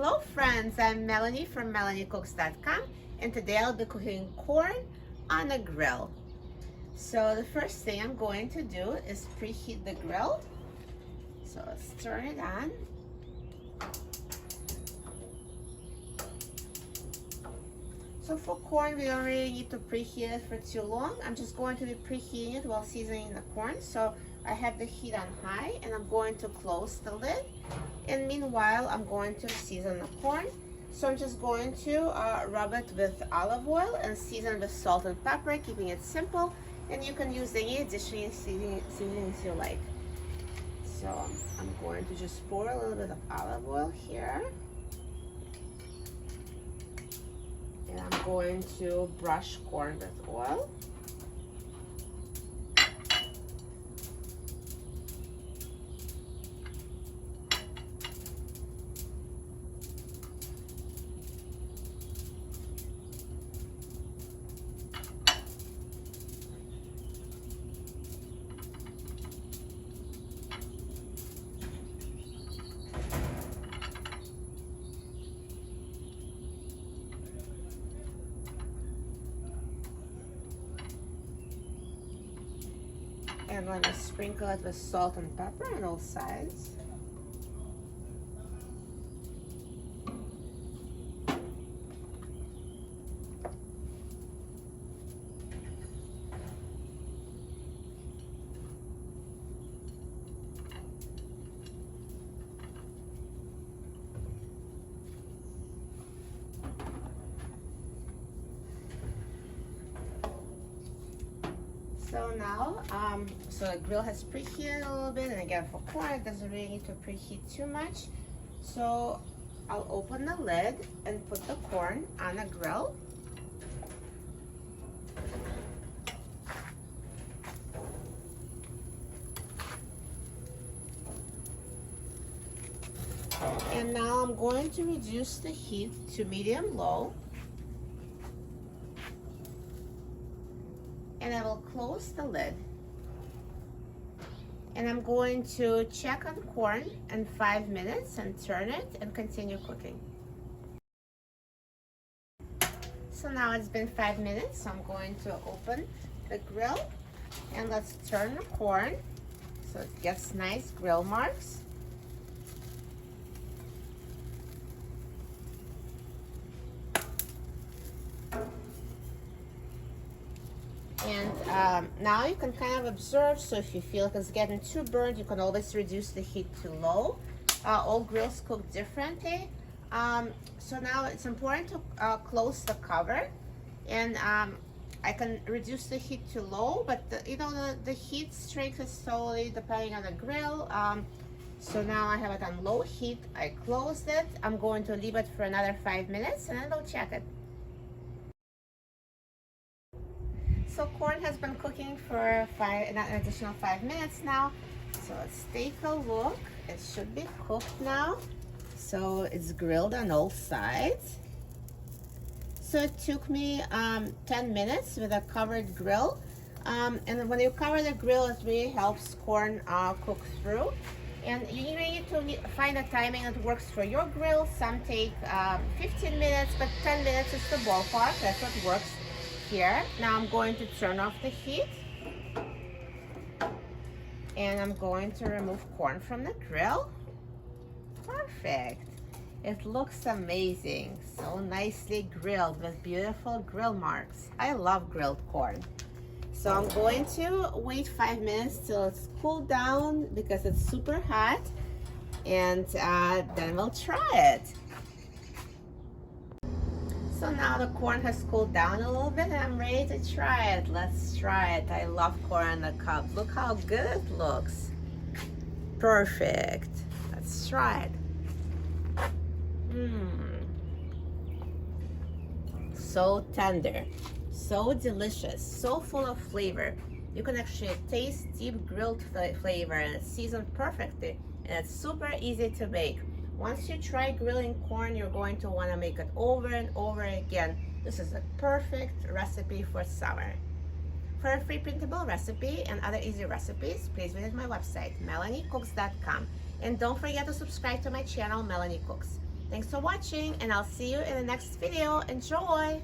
Hello friends, I'm Melanie from MelanieCooks.com, and today I'll be cooking corn on a grill. So the first thing I'm going to do is preheat the grill. So let's turn it on. So for corn, we don't really need to preheat it for too long. I'm just going to be preheating it while seasoning the corn. So I have the heat on high and I'm going to close the lid. And meanwhile, I'm going to season the corn. So I'm just going to rub it with olive oil and season with salt and pepper, keeping it simple. And you can use any additional seasonings you like. So I'm going to just pour a little bit of olive oil here. And I'm going to brush corn with oil. And let me sprinkle it with salt and pepper on all sides. So now, so the grill has preheated a little bit, and again for corn, it doesn't really need to preheat too much. So I'll open the lid and put the corn on the grill. And now I'm going to reduce the heat to medium-low. And I will close the lid. And I'm going to check on corn in 5 minutes and turn it and continue cooking. So now it's been 5 minutes, so I'm going to open the grill and let's turn the corn so it gets nice grill marks. And now you can kind of observe, so if you feel like it's getting too burnt, you can always reduce the heat to low. All grills cook differently. So now it's important to close the cover, and I can reduce the heat to low, but the heat strength is slowly depending on the grill. So now I have it on low heat. I closed it. I'm going to leave it for another 5 minutes and then I'll check it. So corn has been cooking for an additional 5 minutes now. So let's take a look. It should be cooked now. So it's grilled on all sides. So it took me 10 minutes with a covered grill. And when you cover the grill, it really helps corn cook through. And you really need to find a timing that works for your grill. Some take 15 minutes, but 10 minutes is the ballpark. That's what works here. Now I'm going to turn off the heat and I'm going to remove corn from the grill. Perfect. It looks amazing. So nicely grilled with beautiful grill marks. I love grilled corn. So I'm going to wait 5 minutes till it's cooled down because it's super hot, and then we'll try it. So now the corn has cooled down a little bit and I'm ready to try it. Let's try it. I love corn on the cob. Look how good it looks. Perfect. Let's try it. So tender, so delicious, so full of flavor. You can actually taste deep grilled flavor, and it's seasoned perfectly, and it's super easy to make. Once you try grilling corn, you're going to want to make it over and over again. This is a perfect recipe for summer. For a free printable recipe and other easy recipes, please visit my website, MelanieCooks.com. And don't forget to subscribe to my channel, Melanie Cooks. Thanks for watching, and I'll see you in the next video. Enjoy!